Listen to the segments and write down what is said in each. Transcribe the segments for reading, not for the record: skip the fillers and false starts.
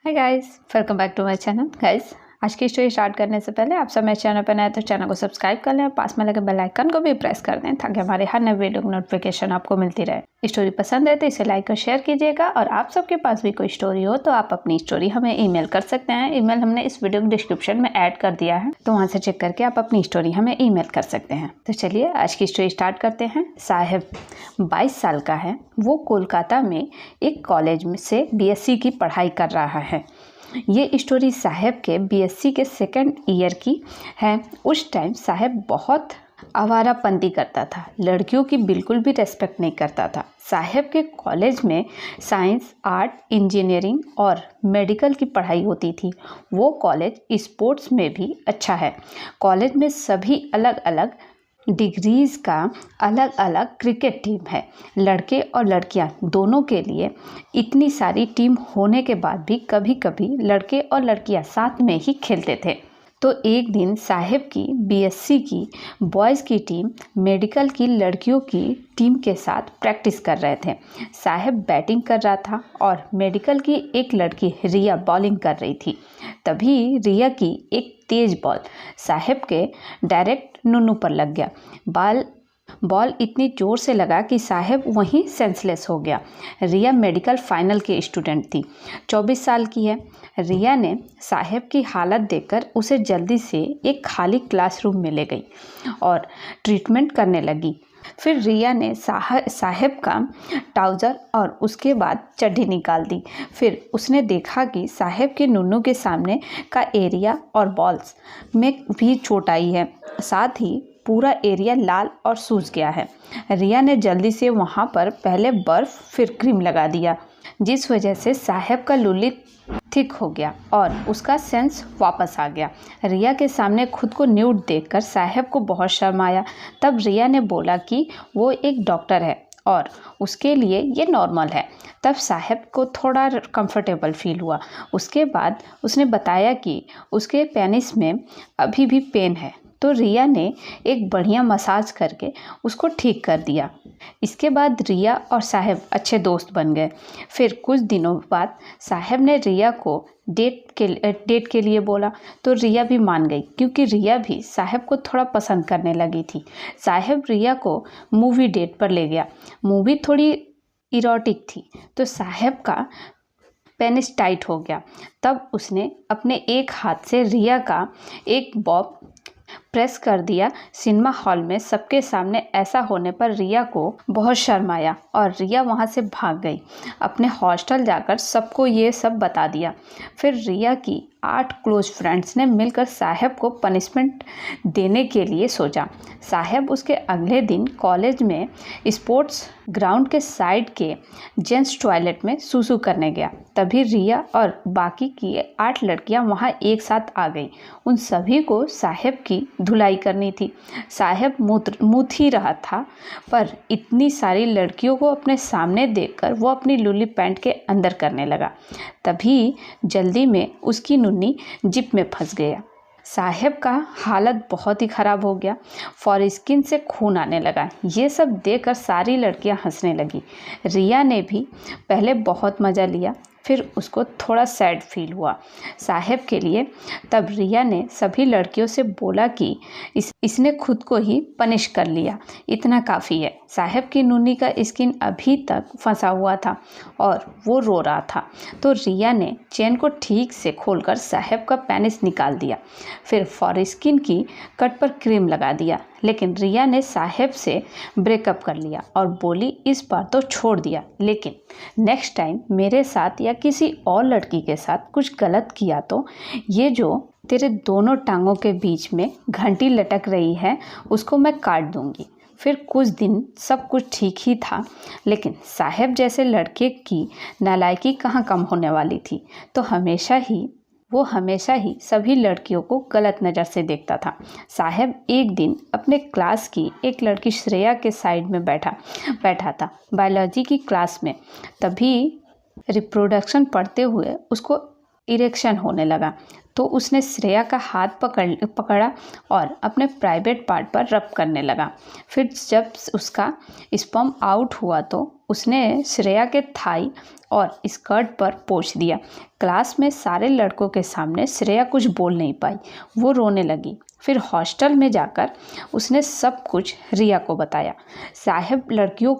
Hi guys, welcome back to my channel. Guys, आज की story start करने से पहले आप सब मेरे चैनल पर नए तो चैनल को सब्सक्राइब कर लें और पास में लगे बेल आइकन को भी प्रेस कर दें ताकि हमारे हर नए वीडियो की नोटिफिकेशन आपको मिलती रहे। स्टोरी पसंद है तो इसे लाइक और शेयर कीजिएगा और आप सबके पास भी कोई स्टोरी हो तो आप अपनी स्टोरी हमें ईमेल कर सकते हैं। ईमेल हमने इस वीडियो के डिस्क्रिप्शन में ऐड कर दिया है, तो वहाँ से चेक करके आप अपनी स्टोरी हमें ईमेल कर सकते हैं। तो चलिए आज की स्टोरी स्टार्ट करते हैं। साहेब 22 साल का है। वो कोलकाता में एक कॉलेज में से BSc की पढ़ाई कर रहा है। ये स्टोरी साहेब के BSc के सेकंड ईयर की है। उस टाइम साहेब बहुत आवारापंती करता था, लड़कियों की बिल्कुल भी रेस्पेक्ट नहीं करता था। साहेब के कॉलेज में साइंस, आर्ट, इंजीनियरिंग और मेडिकल की पढ़ाई होती थी। वो कॉलेज स्पोर्ट्स में भी अच्छा है। कॉलेज में सभी अलग अलग डिग्रीज़ का अलग अलग क्रिकेट टीम है। लड़के और लड़कियां दोनों के लिए इतनी सारी टीम होने के बाद भी कभी कभी लड़के और लड़कियां साथ में ही खेलते थे। तो एक दिन साहेब की BSc की बॉयज़ की टीम मेडिकल की लड़कियों की टीम के साथ प्रैक्टिस कर रहे थे। साहेब बैटिंग कर रहा था और मेडिकल की एक लड़की रिया बॉलिंग कर रही थी। तभी रिया की एक तेज बॉल साहेब के डायरेक्ट नुन्नू पर लग गया। बॉल इतनी जोर से लगा कि साहेब वहीं सेंसलेस हो गया। रिया मेडिकल फाइनल के स्टूडेंट थी, 24 साल की है। रिया ने साहेब की हालत देखकर उसे जल्दी से एक खाली क्लासरूम में ले गई और ट्रीटमेंट करने लगी। फिर रिया ने साहेब का ट्राउज़र और उसके बाद चड्डी निकाल दी। फिर उसने देखा कि साहेब के नुन्नू के सामने का एरिया और बॉल्स में भी चोट आई है, साथ ही पूरा एरिया लाल और सूज गया है। रिया ने जल्दी से वहाँ पर पहले बर्फ़ फिर क्रीम लगा दिया, जिस वजह से साहेब का लुल्ली ठीक हो गया और उसका सेंस वापस आ गया। रिया के सामने खुद को न्यूड देखकर साहेब को बहुत शर्म आया। तब रिया ने बोला कि वो एक डॉक्टर है और उसके लिए ये नॉर्मल है। तब साहेब को थोड़ा कंफर्टेबल फील हुआ। उसके बाद उसने बताया कि उसके पेनिस में अभी भी पेन है। तो रिया ने एक बढ़िया मसाज करके उसको ठीक कर दिया। इसके बाद रिया और साहेब अच्छे दोस्त बन गए। फिर कुछ दिनों बाद साहेब ने रिया को डेट के लिए बोला, तो रिया भी मान गई क्योंकि रिया भी साहेब को थोड़ा पसंद करने लगी थी। साहेब रिया को मूवी डेट पर ले गया। मूवी थोड़ी इरोटिक थी, तो साहेब का पेनिस टाइट हो गया। तब उसने अपने एक हाथ से रिया का एक बॉब प्रेस कर दिया। सिनेमा हॉल में सबके सामने ऐसा होने पर रिया को बहुत शर्म आया और रिया वहाँ से भाग गई। अपने हॉस्टल जाकर सबको ये सब बता दिया। फिर रिया की 8 क्लोज फ्रेंड्स ने मिलकर साहेब को पनिशमेंट देने के लिए सोचा। साहेब उसके अगले दिन कॉलेज में स्पोर्ट्स ग्राउंड के साइड के जेंट्स टॉयलेट में सूसू करने गया। तभी रिया और बाकी की 8 लड़कियां वहां एक साथ आ गई। उन सभी को साहेब की धुलाई करनी थी। साहेब मुँह ही रहा था, पर इतनी सारी लड़कियों को अपने सामने देखकर वो अपनी लुल्ली पैंट के अंदर करने लगा। तभी जल्दी में उसकी नुन्नी जिप में फंस गया। साहेब का हालत बहुत ही ख़राब हो गया। फॉरस्किन से खून आने लगा। ये सब देखकर सारी लड़कियां हंसने लगी। रिया ने भी पहले बहुत मज़ा लिया, फिर उसको थोड़ा सैड फील हुआ साहेब के लिए। तब रिया ने सभी लड़कियों से बोला कि इसने खुद को ही पनिश कर लिया, इतना काफ़ी है। साहेब की नूनी का स्किन अभी तक फंसा हुआ था और वो रो रहा था। तो रिया ने चेन को ठीक से खोलकर साहेब का पेनिस निकाल दिया। फिर फॉरस्किन की कट पर क्रीम लगा दिया। लेकिन रिया ने साहेब से ब्रेकअप कर लिया और बोली, इस बार तो छोड़ दिया, लेकिन नेक्स्ट टाइम मेरे साथ या किसी और लड़की के साथ कुछ गलत किया तो ये जो तेरे दोनों टांगों के बीच में घंटी लटक रही है उसको मैं काट दूंगी। फिर कुछ दिन सब कुछ ठीक ही था, लेकिन साहेब जैसे लड़के की नालायकी कहाँ कम होने वाली थी। तो वो हमेशा ही सभी लड़कियों को गलत नज़र से देखता था। साहेब एक दिन अपने क्लास की एक लड़की श्रेया के साइड में बैठा था बायोलॉजी की क्लास में। तभी रिप्रोडक्शन पढ़ते हुए उसको इरेक्शन होने लगा तो उसने श्रेया का हाथ पकड़ा और अपने प्राइवेट पार्ट पर रब करने लगा। फिर जब उसका स्पर्म आउट हुआ तो उसने श्रेया के थाई और स्कर्ट पर पोंछ दिया। क्लास में सारे लड़कों के सामने श्रेया कुछ बोल नहीं पाई, वो रोने लगी। फिर हॉस्टल में जाकर उसने सब कुछ रिया को बताया। साहेब लड़कियों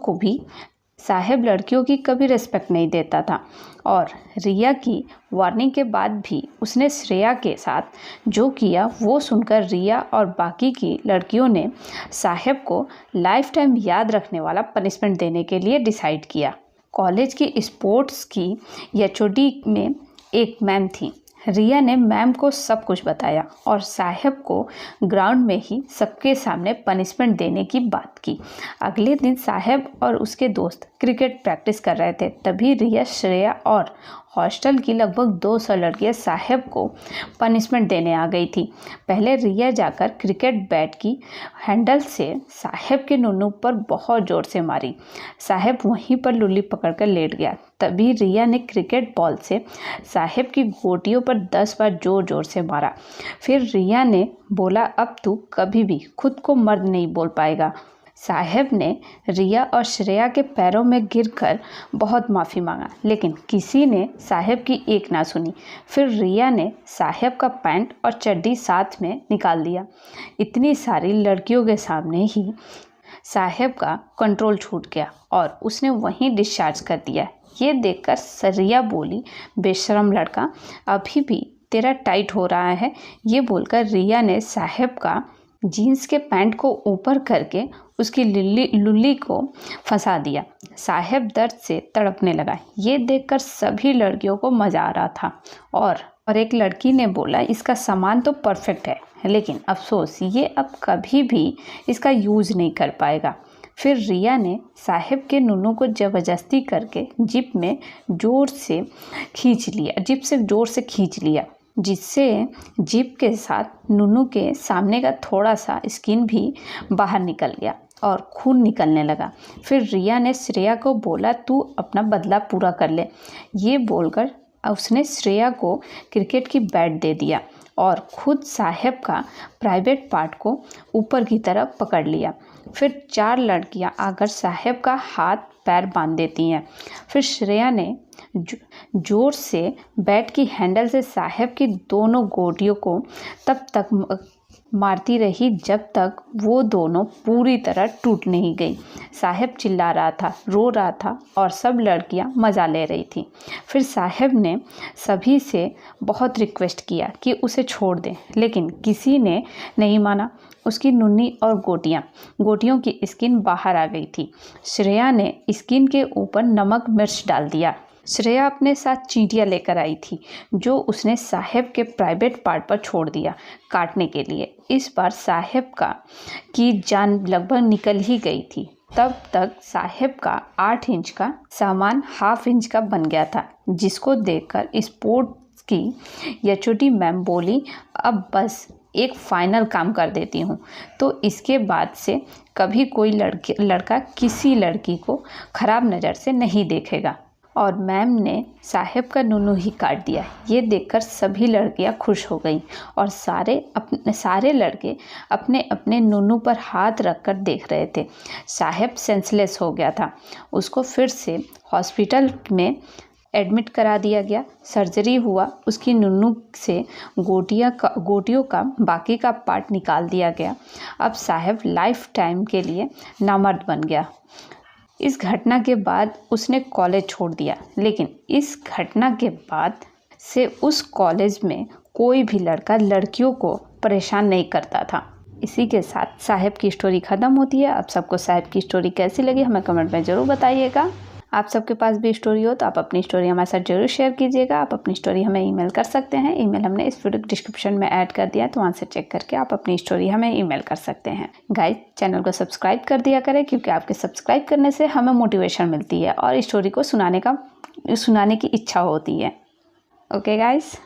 की कभी रिस्पेक्ट नहीं देता था और रिया की वार्निंग के बाद भी उसने श्रेया के साथ जो किया वो सुनकर रिया और बाकी की लड़कियों ने साहेब को लाइफ टाइम याद रखने वाला पनिशमेंट देने के लिए डिसाइड किया। कॉलेज की स्पोर्ट्स की एचओडी में एक मैम थी। रिया ने मैम को सब कुछ बताया और साहेब को ग्राउंड में ही सबके सामने पनिशमेंट देने की बात की। अगले दिन साहेब और उसके दोस्त क्रिकेट प्रैक्टिस कर रहे थे, तभी रिया, श्रेया और हॉस्टल की लगभग 200 लड़कियां साहेब को पनिशमेंट देने आ गई थी। पहले रिया जाकर क्रिकेट बैट की हैंडल से साहेब के नुन्नू पर बहुत ज़ोर से मारी। साहेब वहीं पर लुल्ली पकड़कर लेट गया। तभी रिया ने क्रिकेट बॉल से साहेब की घोटियों पर 10 बार जोर जोर से मारा। फिर रिया ने बोला, अब तू कभी भी खुद को मर्द नहीं बोल पाएगा। साहेब ने रिया और श्रेया के पैरों में गिरकर बहुत माफ़ी मांगा, लेकिन किसी ने साहेब की एक ना सुनी। फिर रिया ने साहेब का पैंट और चड्डी साथ में निकाल दिया। इतनी सारी लड़कियों के सामने ही साहेब का कंट्रोल छूट गया और उसने वहीं डिस्चार्ज कर दिया। ये देखकर रिया बोली, बेशरम लड़का, अभी भी तेरा टाइट हो रहा है। ये बोलकर रिया ने साहेब का जीन्स के पैंट को ऊपर करके उसकी लुल्ली को फंसा दिया। साहेब दर्द से तड़पने लगा। ये देखकर सभी लड़कियों को मज़ा आ रहा था और एक लड़की ने बोला, इसका सामान तो परफेक्ट है, लेकिन अफसोस ये अब कभी भी इसका यूज़ नहीं कर पाएगा। फिर रिया ने साहेब के नुन्नू को ज़बरदस्ती करके जिप से ज़ोर से खींच लिया, जिससे जिप के साथ नुन्नू के सामने का थोड़ा सा स्किन भी बाहर निकल गया और खून निकलने लगा। फिर रिया ने श्रेया को बोला, तू अपना बदला पूरा कर ले। ये बोलकर उसने श्रेया को क्रिकेट की बैट दे दिया और खुद साहेब का प्राइवेट पार्ट को ऊपर की तरफ पकड़ लिया। फिर 4 लड़कियां आकर साहेब का हाथ पैर बांध देती हैं। फिर श्रेया ने जोर से बैट की हैंडल से साहेब की दोनों गोटियों को तब तक मारती रही जब तक वो दोनों पूरी तरह टूट नहीं गई। साहेब चिल्ला रहा था, रो रहा था और सब लड़कियां मज़ा ले रही थी। फिर साहेब ने सभी से बहुत रिक्वेस्ट किया कि उसे छोड़ दें, लेकिन किसी ने नहीं माना। उसकी नुन्नी और गोटियों की स्किन बाहर आ गई थी। श्रेया ने स्किन के ऊपर नमक मिर्च डाल दिया। श्रेया अपने साथ चींटियाँ लेकर आई थी, जो उसने साहेब के प्राइवेट पार्ट पर छोड़ दिया काटने के लिए। इस बार साहेब की जान लगभग निकल ही गई थी। तब तक साहेब का 8 इंच का सामान ½ इंच का बन गया था, जिसको देखकर स्पोर्ट्स की एचओडी मैम बोली, अब बस एक फाइनल काम कर देती हूँ, तो इसके बाद से कभी कोई लड़का किसी लड़की को ख़राब नज़र से नहीं देखेगा। और मैम ने साहेब का नुन्नू ही काट दिया। ये देखकर सभी लड़कियां खुश हो गईं और सारे लड़के अपने अपने नुन्नू पर हाथ रखकर देख रहे थे। साहेब सेंसलेस हो गया था। उसको फिर से हॉस्पिटल में एडमिट करा दिया गया। सर्जरी हुआ, उसकी नुन्नू से गोटियों का बाकी का पार्ट निकाल दिया गया। अब साहेब लाइफ टाइम के लिए नामर्द बन गया। इस घटना के बाद उसने कॉलेज छोड़ दिया, लेकिन इस घटना के बाद से उस कॉलेज में कोई भी लड़का लड़कियों को परेशान नहीं करता था। इसी के साथ साहेब की स्टोरी ख़त्म होती है। अब सबको साहेब की स्टोरी कैसी लगी हमें कमेंट में ज़रूर बताइएगा। आप सबके पास भी स्टोरी हो तो आप अपनी स्टोरी हमारे साथ जरूर शेयर कीजिएगा। आप अपनी स्टोरी हमें ईमेल कर सकते हैं। ईमेल हमने इस वीडियो डिस्क्रिप्शन में ऐड कर दिया है, तो वहाँ से चेक करके आप अपनी स्टोरी हमें ईमेल कर सकते हैं। गाइस, चैनल को सब्सक्राइब कर दिया करें, क्योंकि आपके सब्सक्राइब करने से हमें मोटिवेशन मिलती है और स्टोरी को सुनाने की इच्छा होती है। Okay guys.